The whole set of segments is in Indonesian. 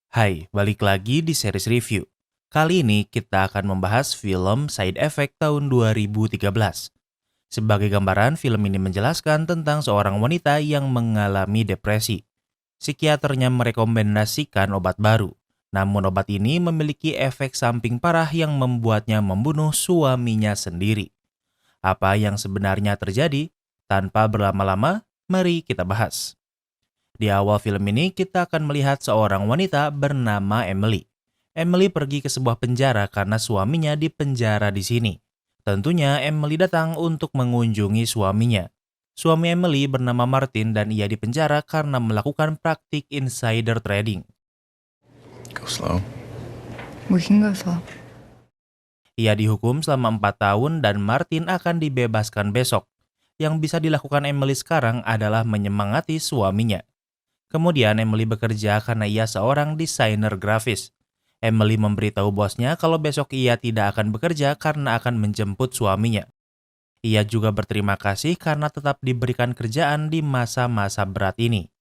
Hai, balik lagi di series review. Kali ini kita akan membahas film Side Effect tahun 2013. Sebagai gambaran, film ini menjelaskan tentang seorang wanita yang mengalami depresi. Psikiaternya merekomendasikan obat baru. Namun obat ini memiliki efek samping parah yang membuatnya membunuh suaminya sendiri. Apa yang sebenarnya terjadi? Tanpa berlama-lama, mari kita bahas. Di awal film ini kita akan melihat seorang wanita bernama Emily. Emily pergi ke sebuah penjara karena suaminya dipenjara di sini. Tentunya Emily datang untuk mengunjungi suaminya. Suami Emily bernama Martin dan ia dipenjara karena melakukan praktik insider trading. Go slow. We can go slow. Ia dihukum selama 4 tahun dan Martin akan dibebaskan besok. Yang bisa dilakukan Emily sekarang adalah menyemangati suaminya. Kemudian Emily bekerja karena ia seorang desainer grafis. Emily memberitahu bosnya kalau besok ia tidak akan bekerja karena akan menjemput suaminya. Ia juga berterima kasih karena tetap diberikan kerjaan di masa-masa berat ini.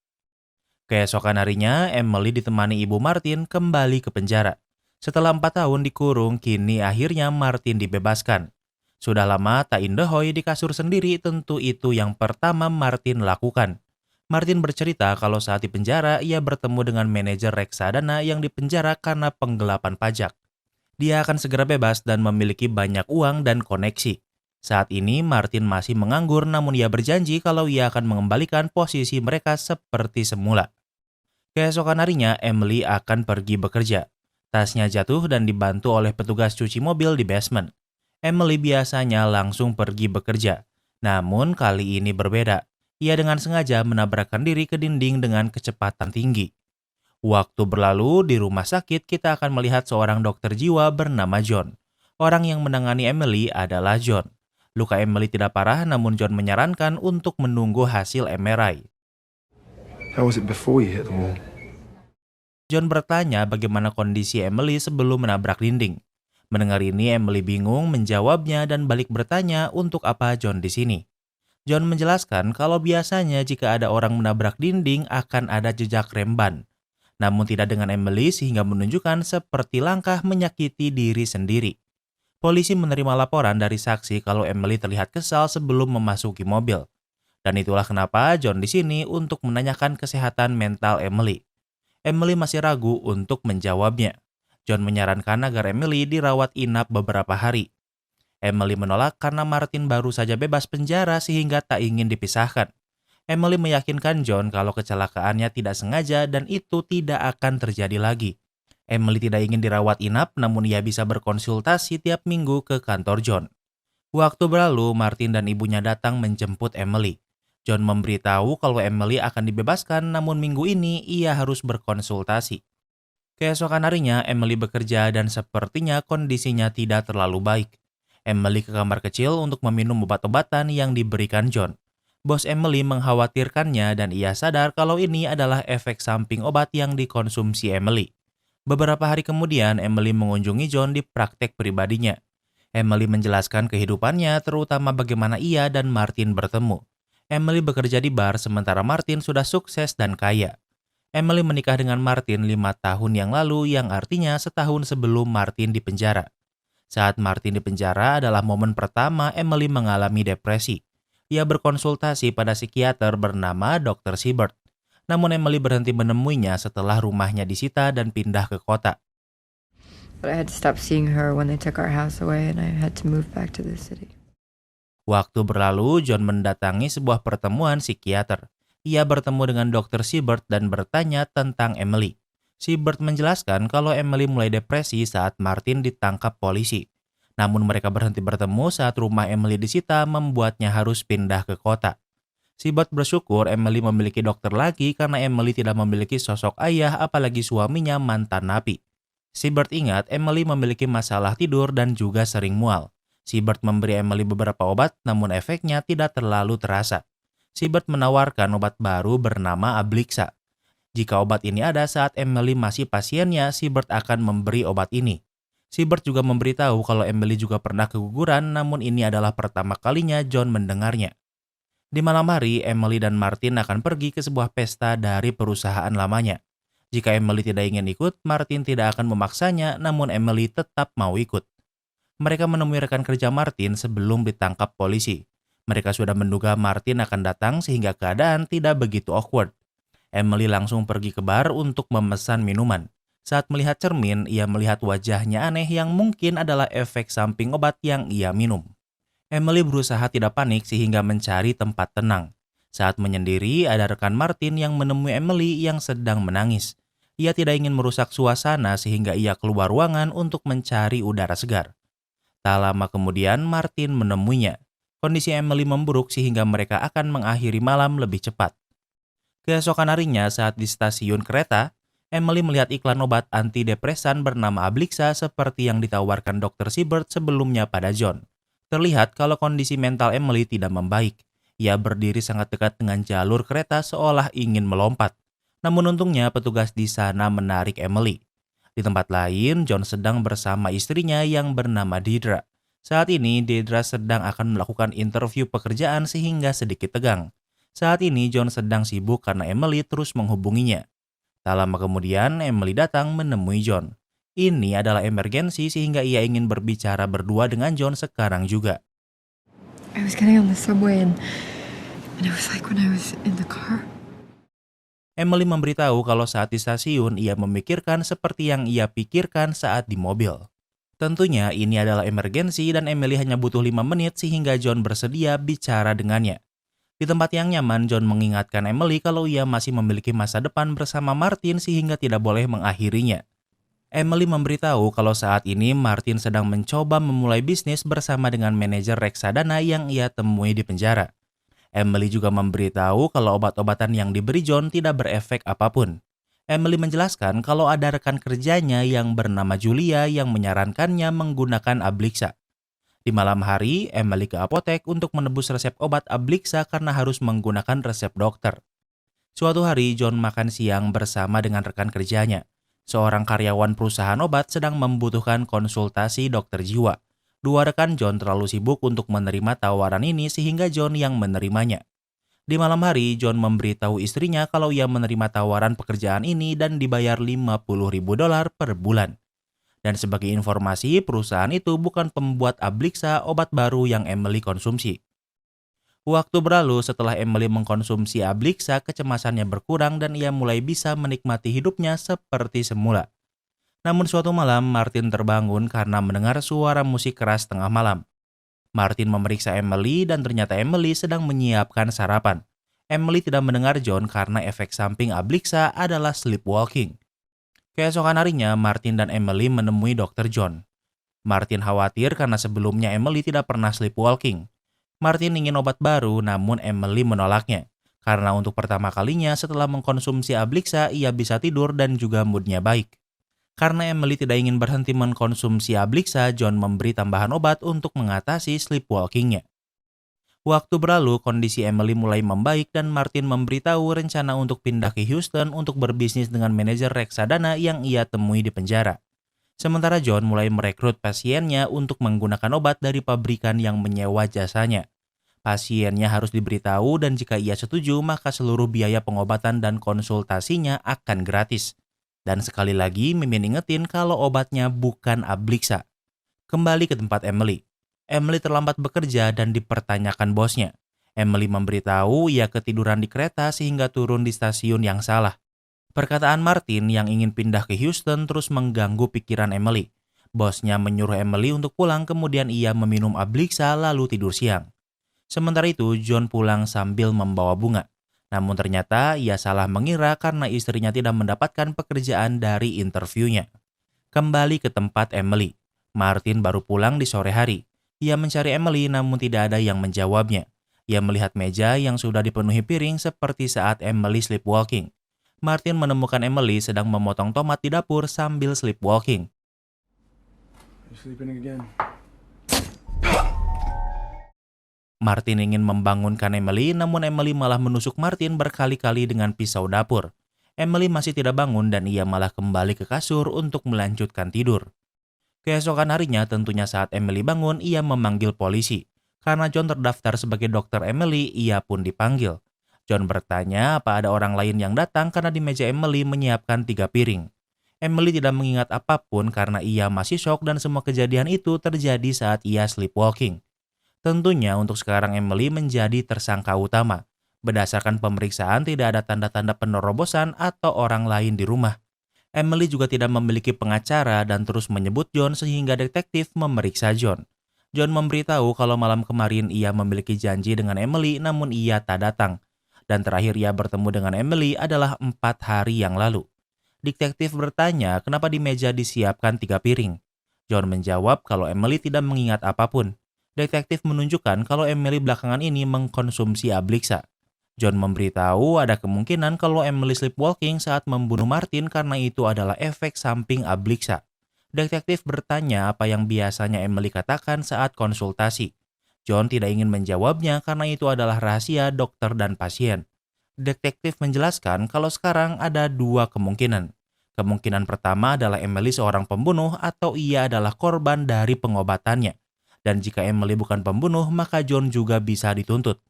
Keesokan harinya, Emily ditemani ibu Martin kembali ke penjara. Setelah 4 tahun dikurung, kini akhirnya Martin dibebaskan. Sudah lama tak indahoy di kasur sendiri, tentu itu yang pertama Martin lakukan. Martin bercerita kalau saat di penjara, ia bertemu dengan manajer reksadana yang dipenjara karena penggelapan pajak. Dia akan segera bebas dan memiliki banyak uang dan koneksi. Saat ini, Martin masih menganggur namun ia berjanji kalau ia akan mengembalikan posisi mereka seperti semula. Keesokan harinya, Emily akan pergi bekerja. Tasnya jatuh dan dibantu oleh petugas cuci mobil di basement. Emily biasanya langsung pergi bekerja. Namun kali ini berbeda. Ia dengan sengaja menabrakkan diri ke dinding dengan kecepatan tinggi. Waktu berlalu di rumah sakit kita akan melihat seorang dokter jiwa bernama John. Orang yang menangani Emily adalah John. Luka Emily tidak parah namun John menyarankan untuk menunggu hasil MRI. How was it before you hit the wall? John bertanya bagaimana kondisi Emily sebelum menabrak dinding. Mendengar ini Emily bingung menjawabnya dan balik bertanya untuk apa John di sini. John menjelaskan kalau biasanya jika ada orang menabrak dinding akan ada jejak rem ban. Namun tidak dengan Emily sehingga menunjukkan seperti langkah menyakiti diri sendiri. Polisi menerima laporan dari saksi kalau Emily terlihat kesal sebelum memasuki mobil. Dan itulah kenapa John di sini untuk menanyakan kesehatan mental Emily. Emily masih ragu untuk menjawabnya. John menyarankan agar Emily dirawat inap beberapa hari. Emily menolak karena Martin baru saja bebas penjara sehingga tak ingin dipisahkan. Emily meyakinkan John kalau kecelakaannya tidak sengaja dan itu tidak akan terjadi lagi. Emily tidak ingin dirawat inap namun ia bisa berkonsultasi tiap minggu ke kantor John. Waktu berlalu, Martin dan ibunya datang menjemput Emily. John memberitahu kalau Emily akan dibebaskan namun minggu ini ia harus berkonsultasi. Keesokan harinya Emily bekerja dan sepertinya kondisinya tidak terlalu baik. Emily ke kamar kecil untuk meminum obat-obatan yang diberikan John. Bos Emily mengkhawatirkannya dan ia sadar kalau ini adalah efek samping obat yang dikonsumsi Emily. Beberapa hari kemudian Emily mengunjungi John di praktek pribadinya. Emily menjelaskan kehidupannya terutama bagaimana ia dan Martin bertemu. Emily bekerja di bar sementara Martin sudah sukses dan kaya. Emily menikah dengan Martin 5 tahun yang lalu yang artinya setahun sebelum Martin dipenjara. Saat Martin dipenjara adalah momen pertama Emily mengalami depresi. Ia berkonsultasi pada psikiater bernama Dr. Siebert. Namun Emily berhenti menemuinya setelah rumahnya disita dan pindah ke kota. But I had to stop seeing her when they took our house away and I had to move back to the city. Waktu berlalu, John mendatangi sebuah pertemuan psikiater. Ia bertemu dengan Dr. Siebert dan bertanya tentang Emily. Siebert menjelaskan kalau Emily mulai depresi saat Martin ditangkap polisi. Namun mereka berhenti bertemu saat rumah Emily disita membuatnya harus pindah ke kota. Siebert bersyukur Emily memiliki dokter lagi karena Emily tidak memiliki sosok ayah apalagi suaminya mantan napi. Siebert ingat Emily memiliki masalah tidur dan juga sering mual. Siebert memberi Emily beberapa obat namun efeknya tidak terlalu terasa. Siebert menawarkan obat baru bernama Ablixa. Jika obat ini ada saat Emily masih pasiennya, Siebert akan memberi obat ini. Siebert juga memberitahu kalau Emily juga pernah keguguran, namun ini adalah pertama kalinya John mendengarnya. Di malam hari, Emily dan Martin akan pergi ke sebuah pesta dari perusahaan lamanya. Jika Emily tidak ingin ikut, Martin tidak akan memaksanya, namun Emily tetap mau ikut. Mereka menemui rekan kerja Martin sebelum ditangkap polisi. Mereka sudah menduga Martin akan datang sehingga keadaan tidak begitu awkward. Emily langsung pergi ke bar untuk memesan minuman. Saat melihat cermin, ia melihat wajahnya aneh yang mungkin adalah efek samping obat yang ia minum. Emily berusaha tidak panik sehingga mencari tempat tenang. Saat menyendiri, ada rekan Martin yang menemui Emily yang sedang menangis. Ia tidak ingin merusak suasana sehingga ia keluar ruangan untuk mencari udara segar. Tak lama kemudian, Martin menemuinya. Kondisi Emily memburuk sehingga mereka akan mengakhiri malam lebih cepat. Keesokan harinya saat di stasiun kereta, Emily melihat iklan obat antidepresan bernama Ablixa seperti yang ditawarkan Dr. Siebert sebelumnya pada John. Terlihat kalau kondisi mental Emily tidak membaik. Ia berdiri sangat dekat dengan jalur kereta seolah ingin melompat. Namun untungnya petugas di sana menarik Emily. Di tempat lain, John sedang bersama istrinya yang bernama Deidre. Saat ini, Deidre sedang akan melakukan interview pekerjaan sehingga sedikit tegang. Saat ini, John sedang sibuk karena Emily terus menghubunginya. Tak lama kemudian, Emily datang menemui John. Ini adalah emergensi sehingga ia ingin berbicara berdua dengan John sekarang juga. I was getting on the subway and it was like when I was in the car. Emily memberitahu kalau saat di stasiun ia memikirkan seperti yang ia pikirkan saat di mobil. Tentunya ini adalah emergensi dan Emily hanya butuh 5 menit sehingga John bersedia bicara dengannya. Di tempat yang nyaman, John mengingatkan Emily kalau ia masih memiliki masa depan bersama Martin sehingga tidak boleh mengakhirinya. Emily memberitahu kalau saat ini Martin sedang mencoba memulai bisnis bersama dengan manajer reksadana yang ia temui di penjara. Emily juga memberitahu kalau obat-obatan yang diberi John tidak berefek apapun. Emily menjelaskan kalau ada rekan kerjanya yang bernama Julia yang menyarankannya menggunakan Ablixa. Di malam hari, Emily ke apotek untuk menebus resep obat Ablixa karena harus menggunakan resep dokter. Suatu hari, John makan siang bersama dengan rekan kerjanya. Seorang karyawan perusahaan obat sedang membutuhkan konsultasi dokter jiwa. Dua rekan John terlalu sibuk untuk menerima tawaran ini sehingga John yang menerimanya. Di malam hari, John memberitahu istrinya kalau ia menerima tawaran pekerjaan ini dan dibayar $50.000 per bulan. Dan sebagai informasi, perusahaan itu bukan pembuat Ablixa, obat baru yang Emily konsumsi. Waktu berlalu setelah Emily mengkonsumsi Ablixa, kecemasannya berkurang dan ia mulai bisa menikmati hidupnya seperti semula. Namun suatu malam, Martin terbangun karena mendengar suara musik keras tengah malam. Martin memeriksa Emily dan ternyata Emily sedang menyiapkan sarapan. Emily tidak mendengar John karena efek samping Ablixa adalah sleepwalking. Keesokan harinya, Martin dan Emily menemui Dr. John. Martin khawatir karena sebelumnya Emily tidak pernah sleepwalking. Martin ingin obat baru, namun Emily menolaknya. Karena untuk pertama kalinya setelah mengkonsumsi Ablixa, ia bisa tidur dan juga moodnya baik. Karena Emily tidak ingin berhenti mengkonsumsi Ablixa, John memberi tambahan obat untuk mengatasi sleepwalking-nya. Waktu berlalu, kondisi Emily mulai membaik dan Martin memberitahu rencana untuk pindah ke Houston untuk berbisnis dengan manajer reksadana yang ia temui di penjara. Sementara John mulai merekrut pasiennya untuk menggunakan obat dari pabrikan yang menyewa jasanya. Pasiennya harus diberitahu dan jika ia setuju, maka seluruh biaya pengobatan dan konsultasinya akan gratis. Dan sekali lagi Mimin ingetin kalau obatnya bukan Ablixa. Kembali ke tempat Emily. Emily terlambat bekerja dan dipertanyakan bosnya. Emily memberitahu ia ketiduran di kereta sehingga turun di stasiun yang salah. Perkataan Martin yang ingin pindah ke Houston terus mengganggu pikiran Emily. Bosnya menyuruh Emily untuk pulang kemudian ia meminum Ablixa lalu tidur siang. Sementara itu John pulang sambil membawa bunga. Namun ternyata ia salah mengira karena istrinya tidak mendapatkan pekerjaan dari interviewnya. Kembali ke tempat Emily. Martin baru pulang di sore hari. Ia mencari Emily namun tidak ada yang menjawabnya. Ia melihat meja yang sudah dipenuhi piring seperti saat Emily sleepwalking. Martin menemukan Emily sedang memotong tomat di dapur sambil sleepwalking. You sleeping again? Martin ingin membangunkan Emily, namun Emily malah menusuk Martin berkali-kali dengan pisau dapur. Emily masih tidak bangun dan ia malah kembali ke kasur untuk melanjutkan tidur. Keesokan harinya tentunya saat Emily bangun, ia memanggil polisi. Karena John terdaftar sebagai dokter Emily, ia pun dipanggil. John bertanya apa ada orang lain yang datang karena di meja Emily menyiapkan 3 piring. Emily tidak mengingat apapun karena ia masih syok dan semua kejadian itu terjadi saat ia sleepwalking. Tentunya untuk sekarang Emily menjadi tersangka utama. Berdasarkan pemeriksaan tidak ada tanda-tanda penerobosan atau orang lain di rumah. Emily juga tidak memiliki pengacara dan terus menyebut John sehingga detektif memeriksa John. John memberitahu kalau malam kemarin ia memiliki janji dengan Emily namun ia tak datang. Dan terakhir ia bertemu dengan Emily adalah 4 hari yang lalu. Detektif bertanya kenapa di meja disiapkan 3 piring. John menjawab kalau Emily tidak mengingat apapun. Detektif menunjukkan kalau Emily belakangan ini mengkonsumsi Ablixa. John memberitahu ada kemungkinan kalau Emily sleepwalking saat membunuh Martin karena itu adalah efek samping Ablixa. Detektif bertanya apa yang biasanya Emily katakan saat konsultasi. John tidak ingin menjawabnya karena itu adalah rahasia dokter dan pasien. Detektif menjelaskan kalau sekarang ada 2 kemungkinan. Kemungkinan pertama adalah Emily seorang pembunuh atau ia adalah korban dari pengobatannya. Dan jika Emily bukan pembunuh, maka John juga bisa dituntut.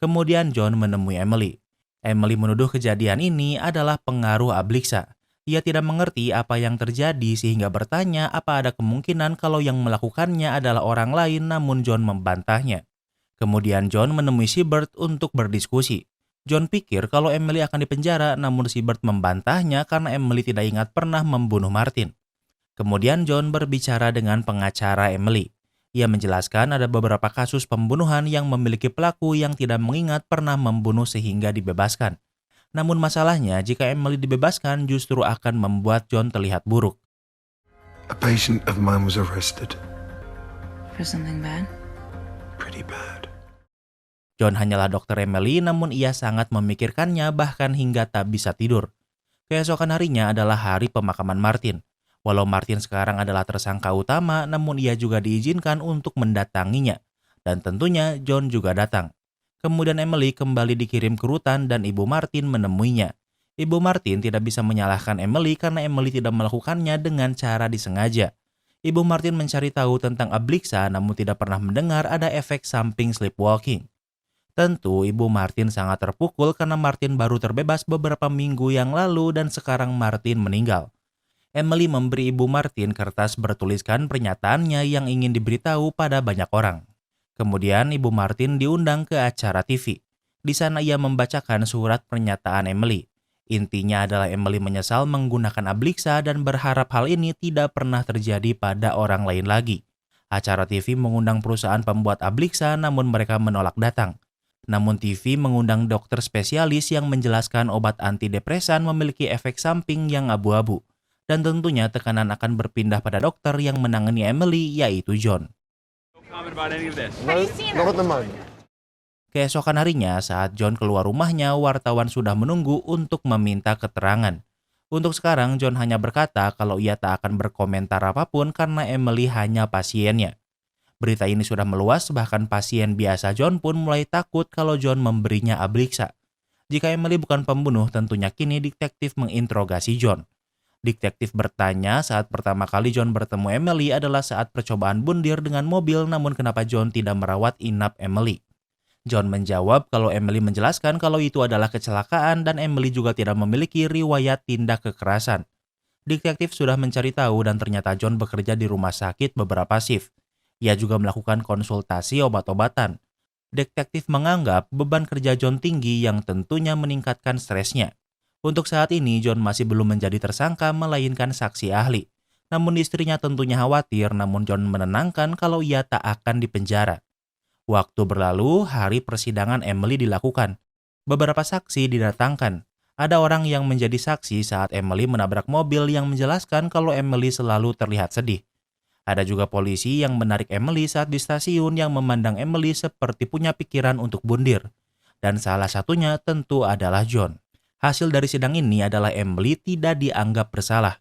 Kemudian John menemui Emily. Emily menuduh kejadian ini adalah pengaruh Ablixa. Ia tidak mengerti apa yang terjadi sehingga bertanya apa ada kemungkinan kalau yang melakukannya adalah orang lain namun John membantahnya. Kemudian John menemui Siebert untuk berdiskusi. John pikir kalau Emily akan dipenjara namun Siebert membantahnya karena Emily tidak ingat pernah membunuh Martin. Kemudian John berbicara dengan pengacara Emily. Ia menjelaskan ada beberapa kasus pembunuhan yang memiliki pelaku yang tidak mengingat pernah membunuh sehingga dibebaskan. Namun masalahnya jika Emily dibebaskan justru akan membuat John terlihat buruk. A patient of mine was arrested. For something bad? Pretty bad. John hanyalah dokter Emily namun ia sangat memikirkannya bahkan hingga tak bisa tidur. Keesokan harinya adalah hari pemakaman Martin. Walau Martin sekarang adalah tersangka utama, namun ia juga diizinkan untuk mendatanginya. Dan tentunya John juga datang. Kemudian Emily kembali dikirim ke rutan dan Ibu Martin menemuinya. Ibu Martin tidak bisa menyalahkan Emily karena Emily tidak melakukannya dengan cara disengaja. Ibu Martin mencari tahu tentang Ablixa namun tidak pernah mendengar ada efek samping sleepwalking. Tentu Ibu Martin sangat terpukul karena Martin baru terbebas beberapa minggu yang lalu dan sekarang Martin meninggal. Emily memberi Ibu Martin kertas bertuliskan pernyataannya yang ingin diberitahu pada banyak orang. Kemudian Ibu Martin diundang ke acara TV. Di sana ia membacakan surat pernyataan Emily. Intinya adalah Emily menyesal menggunakan Ablixa dan berharap hal ini tidak pernah terjadi pada orang lain lagi. Acara TV mengundang perusahaan pembuat Ablixa namun mereka menolak datang. Namun TV mengundang dokter spesialis yang menjelaskan obat antidepresan memiliki efek samping yang abu-abu. Dan tentunya tekanan akan berpindah pada dokter yang menangani Emily, yaitu John. Keesokan harinya, saat John keluar rumahnya, wartawan sudah menunggu untuk meminta keterangan. Untuk sekarang, John hanya berkata kalau ia tak akan berkomentar apapun karena Emily hanya pasiennya. Berita ini sudah meluas, bahkan pasien biasa John pun mulai takut kalau John memberinya Ablixa. Jika Emily bukan pembunuh, tentunya kini detektif menginterogasi John. Detektif bertanya saat pertama kali John bertemu Emily adalah saat percobaan bundir dengan mobil, namun kenapa John tidak merawat inap Emily? John menjawab kalau Emily menjelaskan kalau itu adalah kecelakaan dan Emily juga tidak memiliki riwayat tindak kekerasan. Detektif sudah mencari tahu dan ternyata John bekerja di rumah sakit beberapa shift. Ia juga melakukan konsultasi obat-obatan. Detektif menganggap beban kerja John tinggi yang tentunya meningkatkan stresnya. Untuk saat ini, John masih belum menjadi tersangka melainkan saksi ahli. Namun istrinya tentunya khawatir, namun John menenangkan kalau ia tak akan dipenjara. Waktu berlalu, hari persidangan Emily dilakukan. Beberapa saksi didatangkan. Ada orang yang menjadi saksi saat Emily menabrak mobil yang menjelaskan kalau Emily selalu terlihat sedih. Ada juga polisi yang menarik Emily saat di stasiun yang memandang Emily seperti punya pikiran untuk bundir. Dan salah satunya tentu adalah John. Hasil dari sidang ini adalah Emily tidak dianggap bersalah.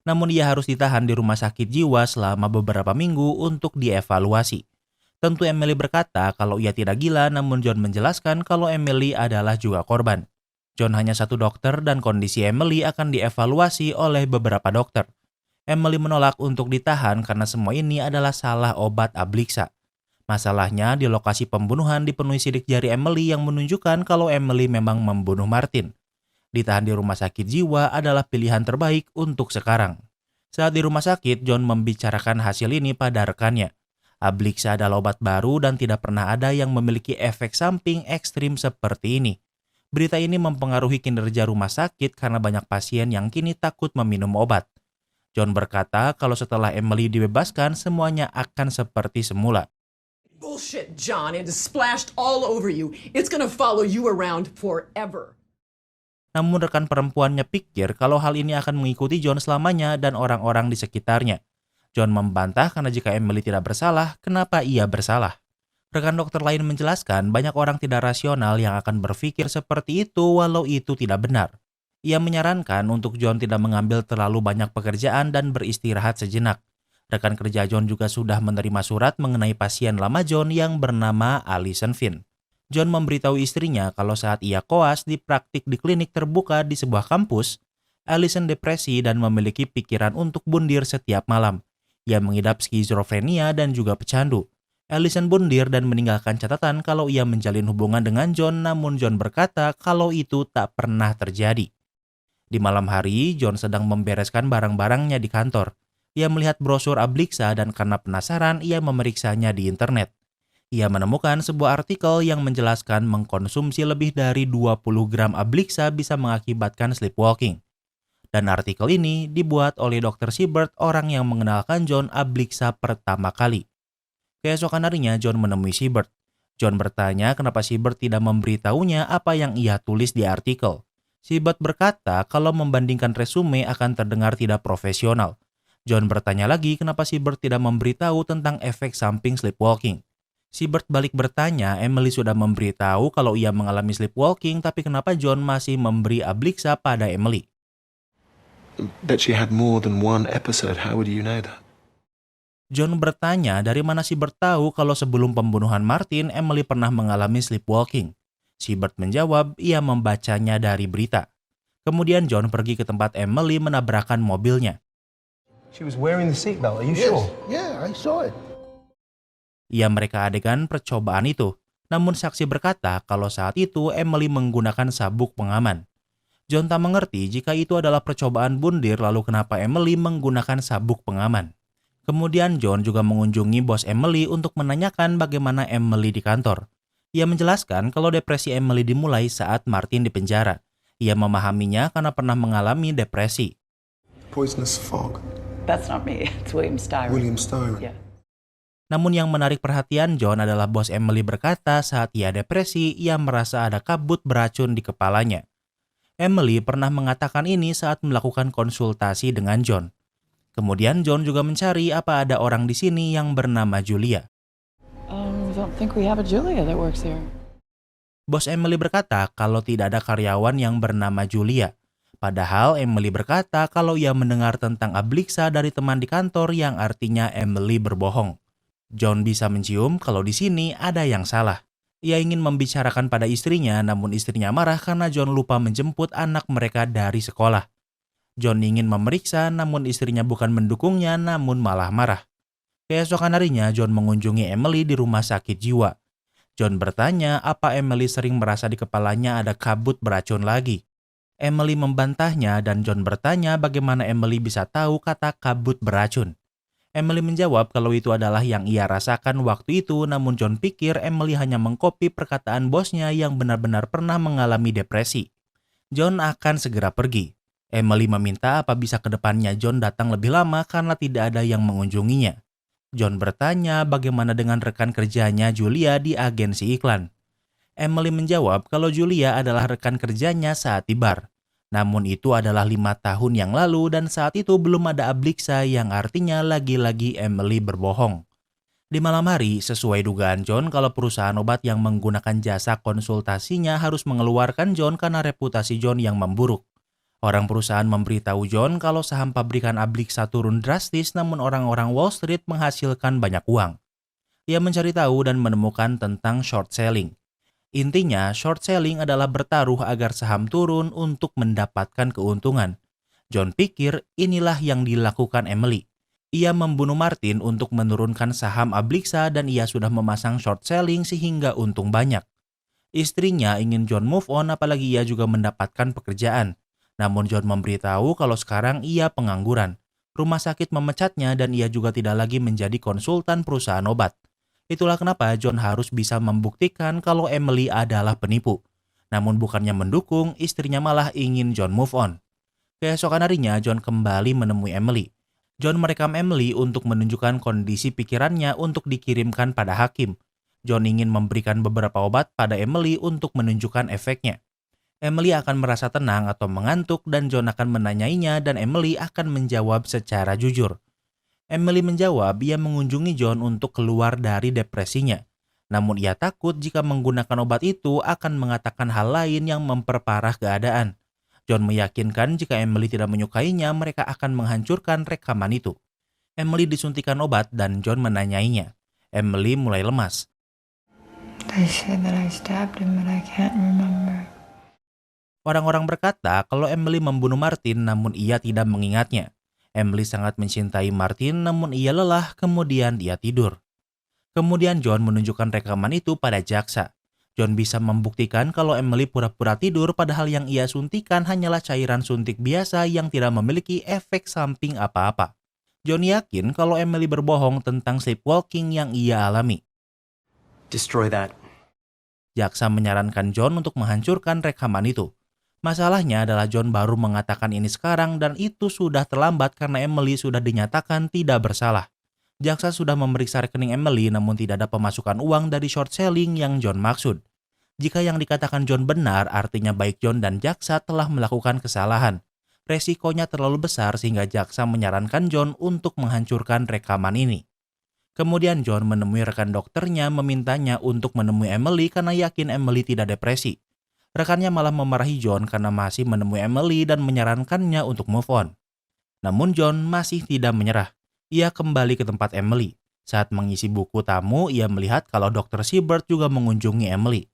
Namun ia harus ditahan di rumah sakit jiwa selama beberapa minggu untuk dievaluasi. Tentu Emily berkata kalau ia tidak gila, namun John menjelaskan kalau Emily adalah juga korban. John hanya satu dokter dan kondisi Emily akan dievaluasi oleh beberapa dokter. Emily menolak untuk ditahan karena semua ini adalah salah obat Ablixa. Masalahnya, di lokasi pembunuhan dipenuhi sidik jari Emily yang menunjukkan kalau Emily memang membunuh Martin. Ditahan di rumah sakit jiwa adalah pilihan terbaik untuk sekarang. Saat di rumah sakit, John membicarakan hasil ini pada rekannya. Ablixa adalah obat baru dan tidak pernah ada yang memiliki efek samping ekstrim seperti ini. Berita ini mempengaruhi kinerja rumah sakit karena banyak pasien yang kini takut meminum obat. John berkata kalau setelah Emily dibebaskan, semuanya akan seperti semula. Bullshit, John. It is splashed all over you. It's gonna follow you around forever. Namun rekan perempuannya pikir kalau hal ini akan mengikuti John selamanya dan orang-orang di sekitarnya. John membantah karena jika Emily tidak bersalah, kenapa ia bersalah? Rekan dokter lain menjelaskan banyak orang tidak rasional yang akan berpikir seperti itu walau itu tidak benar. Ia menyarankan untuk John tidak mengambil terlalu banyak pekerjaan dan beristirahat sejenak. Rekan kerja John juga sudah menerima surat mengenai pasien lama John yang bernama Alison Finn. John memberitahu istrinya kalau saat ia koas di praktik di klinik terbuka di sebuah kampus, Alison depresi dan memiliki pikiran untuk bundir setiap malam. Ia mengidap skizofrenia dan juga pecandu. Alison bundir dan meninggalkan catatan kalau ia menjalin hubungan dengan John, namun John berkata kalau itu tak pernah terjadi. Di malam hari, John sedang membereskan barang-barangnya di kantor. Ia melihat brosur Ablixa dan karena penasaran, ia memeriksanya di internet. Ia menemukan sebuah artikel yang menjelaskan mengkonsumsi lebih dari 20 gram Ablixa bisa mengakibatkan sleepwalking. Dan artikel ini dibuat oleh Dr. Siebert, orang yang mengenalkan John Ablixa pertama kali. Keesokan harinya, John menemui Siebert. John bertanya kenapa Siebert tidak memberitahunya apa yang ia tulis di artikel. Siebert berkata kalau membandingkan resume akan terdengar tidak profesional. John bertanya lagi kenapa Siebert tidak memberitahu tentang efek samping sleepwalking. Siebert balik bertanya Emily sudah memberitahu kalau ia mengalami sleepwalking, tapi kenapa John masih memberi Ablixa pada Emily? That she had more than one episode, how would you know that? John bertanya dari mana Siebert tahu kalau sebelum pembunuhan Martin, Emily pernah mengalami sleepwalking. Siebert menjawab ia membacanya dari berita. Kemudian John pergi ke tempat Emily menabrakkan mobilnya. She was wearing the seatbelt. Are you Yes. sure? Yeah, I saw it. Ia mereka adegan percobaan itu. Namun saksi berkata kalau saat itu Emily menggunakan sabuk pengaman. John tak mengerti jika itu adalah percobaan bundir, lalu kenapa Emily menggunakan sabuk pengaman. Kemudian John juga mengunjungi bos Emily untuk menanyakan bagaimana Emily di kantor. Ia menjelaskan kalau depresi Emily dimulai saat Martin dipenjara. Ia memahaminya karena pernah mengalami depresi. Poisonous fog. That's not me. It's William Styron. William Styron. Yeah. Namun yang menarik perhatian John adalah bos Emily berkata saat ia depresi, ia merasa ada kabut beracun di kepalanya. Emily pernah mengatakan ini saat melakukan konsultasi dengan John. Kemudian John juga mencari apa ada orang di sini yang bernama Julia. I don't think we have a Julia that works here. Bos Emily berkata kalau tidak ada karyawan yang bernama Julia. Padahal Emily berkata kalau ia mendengar tentang Ablixa dari teman di kantor yang artinya Emily berbohong. John bisa mencium kalau di sini ada yang salah. Ia ingin membicarakan pada istrinya, namun istrinya marah karena John lupa menjemput anak mereka dari sekolah. John ingin memeriksa, namun istrinya bukan mendukungnya, namun malah marah. Keesokan harinya, John mengunjungi Emily di rumah sakit jiwa. John bertanya apa Emily sering merasa di kepalanya ada kabut beracun lagi. Emily membantahnya dan John bertanya bagaimana Emily bisa tahu kata kabut beracun. Emily menjawab kalau itu adalah yang ia rasakan waktu itu, namun John pikir Emily hanya mengkopi perkataan bosnya yang benar-benar pernah mengalami depresi. John akan segera pergi. Emily meminta apa bisa ke depannya John datang lebih lama karena tidak ada yang mengunjunginya. John bertanya bagaimana dengan rekan kerjanya Julia di agensi iklan. Emily menjawab kalau Julia adalah rekan kerjanya saat di bar. Namun itu adalah 5 tahun yang lalu dan saat itu belum ada Ablixa, yang artinya lagi-lagi Emily berbohong. Di malam hari, sesuai dugaan John kalau perusahaan obat yang menggunakan jasa konsultasinya harus mengeluarkan John karena reputasi John yang memburuk. Orang perusahaan memberitahu John kalau saham pabrikan Ablixa turun drastis, namun orang-orang Wall Street menghasilkan banyak uang. Ia mencari tahu dan menemukan tentang short selling. Intinya, short selling adalah bertaruh agar saham turun untuk mendapatkan keuntungan. John pikir inilah yang dilakukan Emily. Ia membunuh Martin untuk menurunkan saham Ablixa dan ia sudah memasang short selling sehingga untung banyak. Istrinya ingin John move on apalagi ia juga mendapatkan pekerjaan. Namun John memberitahu kalau sekarang ia pengangguran. Rumah sakit memecatnya dan ia juga tidak lagi menjadi konsultan perusahaan obat. Itulah kenapa John harus bisa membuktikan kalau Emily adalah penipu. Namun bukannya mendukung, istrinya malah ingin John move on. Keesokan harinya John kembali menemui Emily. John merekam Emily untuk menunjukkan kondisi pikirannya untuk dikirimkan pada hakim. John ingin memberikan beberapa obat pada Emily untuk menunjukkan efeknya. Emily akan merasa tenang atau mengantuk dan John akan menanyainya dan Emily akan menjawab secara jujur. Emily menjawab ia mengunjungi John untuk keluar dari depresinya. Namun ia takut jika menggunakan obat itu akan mengatakan hal lain yang memperparah keadaan. John meyakinkan jika Emily tidak menyukainya, mereka akan menghancurkan rekaman itu. Emily disuntikan obat dan John menanyainya. Emily mulai lemas. They say that I stabbed him, but I can't remember. Orang-orang berkata kalau Emily membunuh Martin namun ia tidak mengingatnya. Emily sangat mencintai Martin namun ia lelah kemudian ia tidur. Kemudian John menunjukkan rekaman itu pada jaksa. John bisa membuktikan kalau Emily pura-pura tidur padahal yang ia suntikan hanyalah cairan suntik biasa yang tidak memiliki efek samping apa-apa. John yakin kalau Emily berbohong tentang sleepwalking yang ia alami. Destroy that. Jaksa menyarankan John untuk menghancurkan rekaman itu. Masalahnya adalah John baru mengatakan ini sekarang dan itu sudah terlambat karena Emily sudah dinyatakan tidak bersalah. Jaksa sudah memeriksa rekening Emily namun tidak ada pemasukan uang dari short selling yang John maksud. Jika yang dikatakan John benar, artinya baik John dan jaksa telah melakukan kesalahan. Resikonya terlalu besar sehingga jaksa menyarankan John untuk menghancurkan rekaman ini. Kemudian John menemui rekan dokternya memintanya untuk menemui Emily karena yakin Emily tidak depresi. Rekannya malah memarahi John karena masih menemui Emily dan menyarankannya untuk move on. Namun John masih tidak menyerah. Ia kembali ke tempat Emily. Saat mengisi buku tamu, ia melihat kalau Dr. Siebert juga mengunjungi Emily.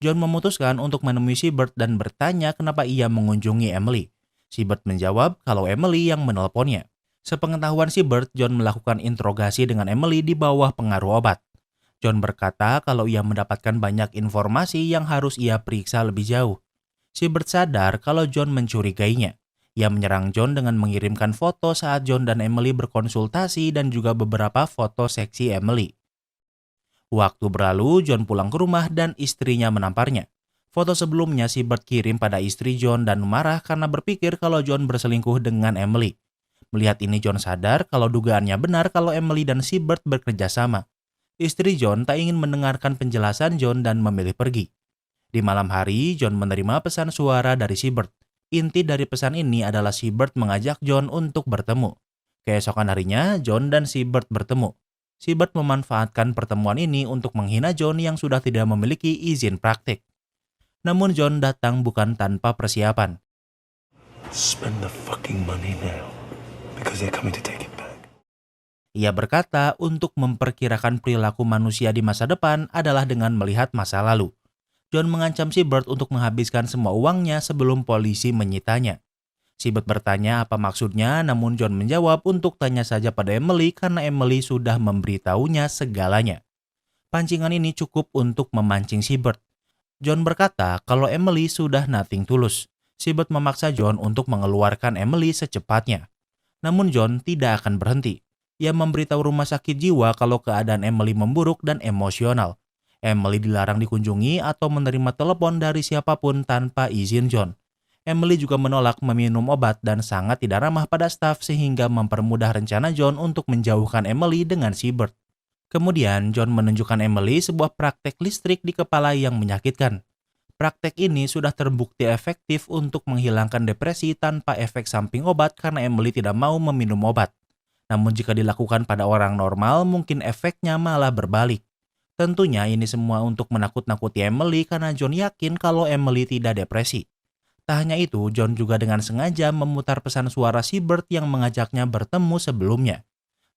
John memutuskan untuk menemui Siebert dan bertanya kenapa ia mengunjungi Emily. Siebert menjawab kalau Emily yang menelponnya. Sepengetahuan Siebert, John melakukan interogasi dengan Emily di bawah pengaruh obat. John berkata kalau ia mendapatkan banyak informasi yang harus ia periksa lebih jauh. Siebert sadar kalau John mencurigainya. Ia menyerang John dengan mengirimkan foto saat John dan Emily berkonsultasi dan juga beberapa foto seksi Emily. Waktu berlalu, John pulang ke rumah dan istrinya menamparnya. Foto sebelumnya Siebert kirim pada istri John dan marah karena berpikir kalau John berselingkuh dengan Emily. Melihat ini John sadar kalau dugaannya benar kalau Emily dan Siebert bekerja sama. Istri John tak ingin mendengarkan penjelasan John dan memilih pergi. Di malam hari, John menerima pesan suara dari Siebert. Inti dari pesan ini adalah Siebert mengajak John untuk bertemu. Keesokan harinya, John dan Siebert bertemu. Siebert memanfaatkan pertemuan ini untuk menghina John yang sudah tidak memiliki izin praktik. Namun John datang bukan tanpa persiapan. Spend the fucking money now, because they're coming to take it back. Ia berkata untuk memperkirakan perilaku manusia di masa depan adalah dengan melihat masa lalu. John mengancam Siebert untuk menghabiskan semua uangnya sebelum polisi menyitanya. Siebert bertanya apa maksudnya, namun John menjawab untuk tanya saja pada Emily karena Emily sudah memberitahunya segalanya. Pancingan ini cukup untuk memancing Siebert. John berkata kalau Emily sudah nothing tulus. Siebert memaksa John untuk mengeluarkan Emily secepatnya. Namun John tidak akan berhenti. Ia memberitahu rumah sakit jiwa kalau keadaan Emily memburuk dan emosional. Emily dilarang dikunjungi atau menerima telepon dari siapapun tanpa izin John. Emily juga menolak meminum obat dan sangat tidak ramah pada staf sehingga mempermudah rencana John untuk menjauhkan Emily dengan Siebert. Kemudian John menunjukkan Emily sebuah praktek listrik di kepala yang menyakitkan. Praktek ini sudah terbukti efektif untuk menghilangkan depresi tanpa efek samping obat karena Emily tidak mau meminum obat. Namun jika dilakukan pada orang normal, mungkin efeknya malah berbalik. Tentunya ini semua untuk menakut-nakuti Emily karena John yakin kalau Emily tidak depresi. Tak hanya itu, John juga dengan sengaja memutar pesan suara Siebert yang mengajaknya bertemu sebelumnya.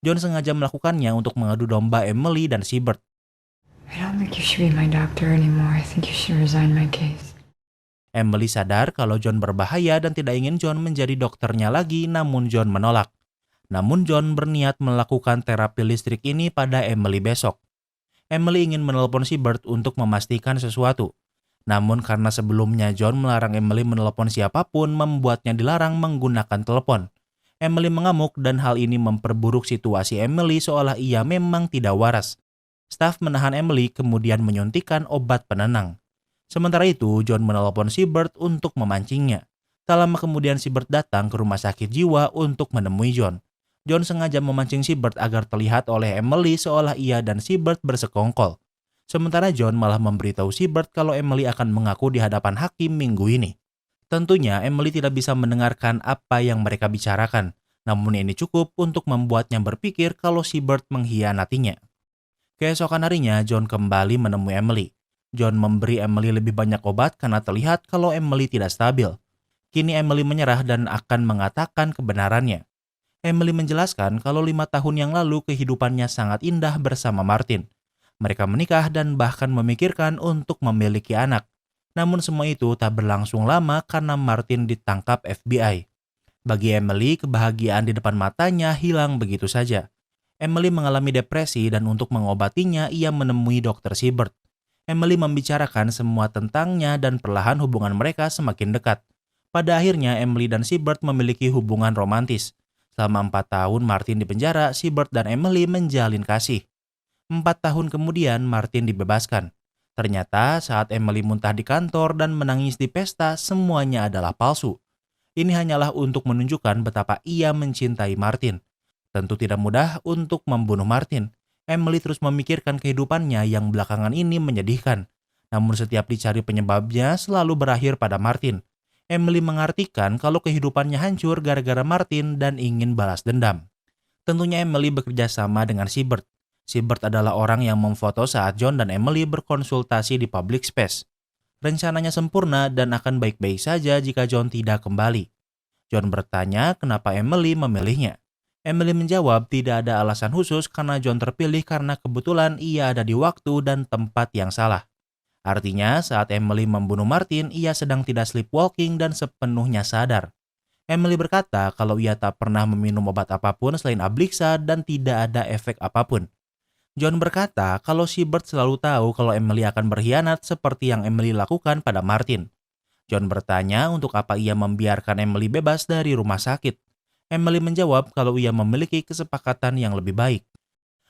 John sengaja melakukannya untuk mengadu domba Emily dan Siebert. I don't think you should be my doctor anymore. I think you should resign my case. Emily sadar kalau John berbahaya dan tidak ingin John menjadi dokternya lagi, namun John menolak. Namun John berniat melakukan terapi listrik ini pada Emily besok. Emily ingin menelpon Siebert untuk memastikan sesuatu. Namun karena sebelumnya John melarang Emily menelpon siapapun, membuatnya dilarang menggunakan telepon. Emily mengamuk dan hal ini memperburuk situasi Emily seolah ia memang tidak waras. Staf menahan Emily kemudian menyuntikkan obat penenang. Sementara itu, John menelpon Siebert untuk memancingnya. Tak lama kemudian Siebert datang ke rumah sakit jiwa untuk menemui John. John sengaja memancing Siebert agar terlihat oleh Emily seolah ia dan Siebert bersekongkol. Sementara John malah memberitahu Siebert kalau Emily akan mengaku di hadapan hakim minggu ini. Tentunya Emily tidak bisa mendengarkan apa yang mereka bicarakan, namun ini cukup untuk membuatnya berpikir kalau Siebert mengkhianatinya. Keesokan harinya, John kembali menemui Emily. John memberi Emily lebih banyak obat karena terlihat kalau Emily tidak stabil. Kini Emily menyerah dan akan mengatakan kebenarannya. Emily menjelaskan kalau 5 tahun yang lalu kehidupannya sangat indah bersama Martin. Mereka menikah dan bahkan memikirkan untuk memiliki anak. Namun semua itu tak berlangsung lama karena Martin ditangkap FBI. Bagi Emily, kebahagiaan di depan matanya hilang begitu saja. Emily mengalami depresi dan untuk mengobatinya ia menemui Dr. Siebert. Emily membicarakan semua tentangnya dan perlahan hubungan mereka semakin dekat. Pada akhirnya Emily dan Siebert memiliki hubungan romantis. Selama 4 tahun Martin dipenjara, Siebert dan Emily menjalin kasih. 4 tahun kemudian Martin dibebaskan. Ternyata saat Emily muntah di kantor dan menangis di pesta, semuanya adalah palsu. Ini hanyalah untuk menunjukkan betapa ia mencintai Martin. Tentu tidak mudah untuk membunuh Martin. Emily terus memikirkan kehidupannya yang belakangan ini menyedihkan. Namun setiap dicari penyebabnya selalu berakhir pada Martin. Emily mengartikan kalau kehidupannya hancur gara-gara Martin dan ingin balas dendam. Tentunya Emily bekerja sama dengan Siebert. Siebert adalah orang yang memfoto saat John dan Emily berkonsultasi di public space. Rencananya sempurna dan akan baik-baik saja jika John tidak kembali. John bertanya kenapa Emily memilihnya. Emily menjawab tidak ada alasan khusus karena John terpilih karena kebetulan ia ada di waktu dan tempat yang salah. Artinya saat Emily membunuh Martin, ia sedang tidak sleepwalking dan sepenuhnya sadar. Emily berkata kalau ia tak pernah meminum obat apapun selain Ablixa dan tidak ada efek apapun. John berkata kalau Siebert selalu tahu kalau Emily akan berkhianat seperti yang Emily lakukan pada Martin. John bertanya untuk apa ia membiarkan Emily bebas dari rumah sakit. Emily menjawab kalau ia memiliki kesepakatan yang lebih baik.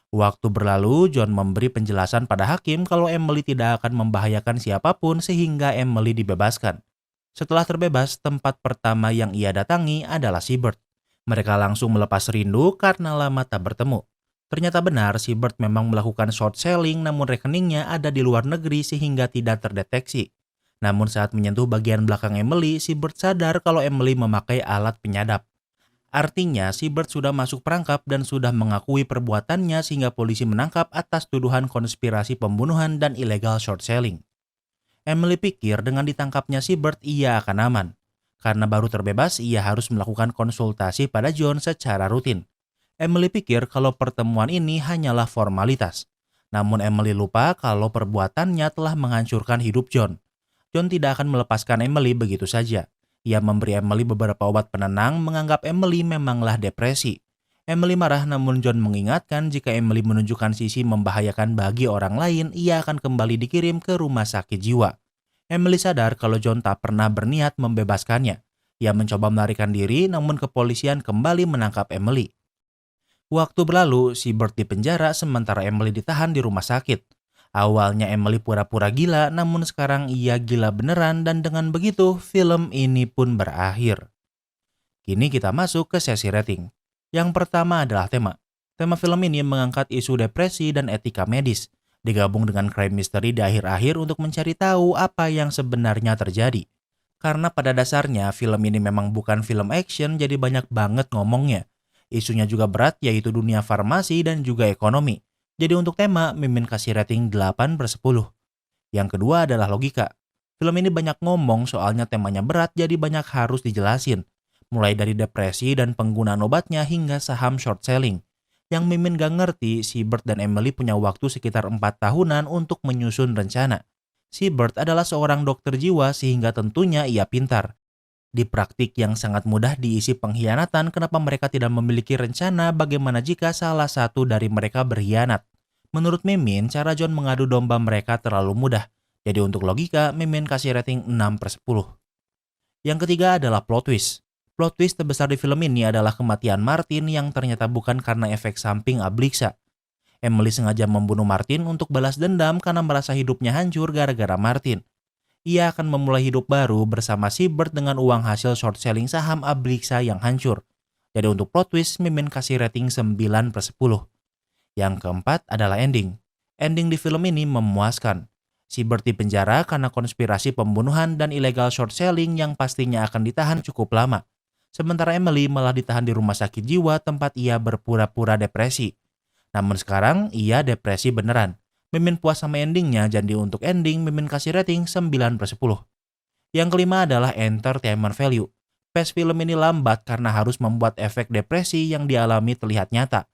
Waktu berlalu, John memberi penjelasan pada hakim kalau Emily tidak akan membahayakan siapapun sehingga Emily dibebaskan. Setelah terbebas, tempat pertama yang ia datangi adalah Siebert. Mereka langsung melepas rindu karena lama tak bertemu. Ternyata benar, Siebert memang melakukan short selling namun rekeningnya ada di luar negeri sehingga tidak terdeteksi. Namun saat menyentuh bagian belakang Emily, Siebert sadar kalau Emily memakai alat penyadap. Artinya, Siebert sudah masuk perangkap dan sudah mengakui perbuatannya sehingga polisi menangkap atas tuduhan konspirasi pembunuhan dan illegal short selling. Emily pikir dengan ditangkapnya Siebert ia akan aman. Karena baru terbebas, ia harus melakukan konsultasi pada John secara rutin. Emily pikir kalau pertemuan ini hanyalah formalitas. Namun Emily lupa kalau perbuatannya telah menghancurkan hidup John. John tidak akan melepaskan Emily begitu saja. Ia memberi Emily beberapa obat penenang, menganggap Emily memanglah depresi. Emily marah namun John mengingatkan jika Emily menunjukkan sisi membahayakan bagi orang lain, ia akan kembali dikirim ke rumah sakit jiwa. Emily sadar kalau John tak pernah berniat membebaskannya. Ia mencoba melarikan diri namun kepolisian kembali menangkap Emily. Waktu berlalu, Siebert dipenjara sementara Emily ditahan di rumah sakit. Awalnya Emily pura-pura gila, namun sekarang ia gila beneran dan dengan begitu film ini pun berakhir. Kini kita masuk ke sesi rating. Yang pertama adalah tema. Tema film ini mengangkat isu depresi dan etika medis, digabung dengan crime mystery di akhir-akhir untuk mencari tahu apa yang sebenarnya terjadi. Karena pada dasarnya film ini memang bukan film action, jadi banyak banget ngomongnya. Isunya juga berat yaitu dunia farmasi dan juga ekonomi. Jadi untuk tema, Mimin kasih rating 8/10. Yang kedua adalah logika. Film ini banyak ngomong soalnya temanya berat jadi banyak harus dijelasin. Mulai dari depresi dan penggunaan obatnya hingga saham short selling. Yang Mimin gak ngerti, Siebert dan Emily punya waktu sekitar 4 tahunan untuk menyusun rencana. Siebert adalah seorang dokter jiwa sehingga tentunya ia pintar. Di praktik yang sangat mudah diisi pengkhianatan, kenapa mereka tidak memiliki rencana bagaimana jika salah satu dari mereka berkhianat? Menurut Mimin, cara John mengadu domba mereka terlalu mudah. Jadi untuk logika, Mimin kasih rating 6/10. Yang ketiga adalah plot twist. Plot twist terbesar di film ini adalah kematian Martin yang ternyata bukan karena efek samping Ablixa. Emily sengaja membunuh Martin untuk balas dendam karena merasa hidupnya hancur gara-gara Martin. Ia akan memulai hidup baru bersama Seabird dengan uang hasil short selling saham Ablixa yang hancur. Jadi untuk plot twist, Mimin kasih rating 9/10. Yang keempat adalah ending. Ending di film ini memuaskan. Seabird dipenjara karena konspirasi pembunuhan dan illegal short selling yang pastinya akan ditahan cukup lama. Sementara Emily malah ditahan di rumah sakit jiwa tempat ia berpura-pura depresi. Namun sekarang ia depresi beneran. Mimin puas sama endingnya, jadi untuk ending Mimin kasih rating 9/10. Yang kelima adalah entertainment value. Pace film ini lambat karena harus membuat efek depresi yang dialami terlihat nyata.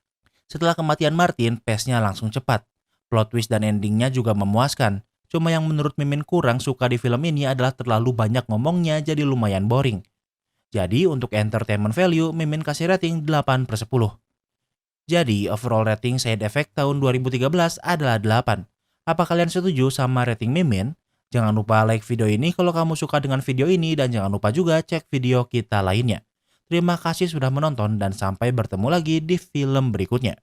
Setelah kematian Martin, pace-nya langsung cepat. Plot twist dan endingnya juga memuaskan. Cuma yang menurut Mimin kurang suka di film ini adalah terlalu banyak ngomongnya, jadi lumayan boring. Jadi untuk entertainment value, Mimin kasih rating 8/10. Jadi overall rating Side Effect tahun 2013 adalah 8. Apa kalian setuju sama rating Mimin? Jangan lupa like video ini kalau kamu suka dengan video ini dan jangan lupa juga cek video kita lainnya. Terima kasih sudah menonton dan sampai bertemu lagi di film berikutnya.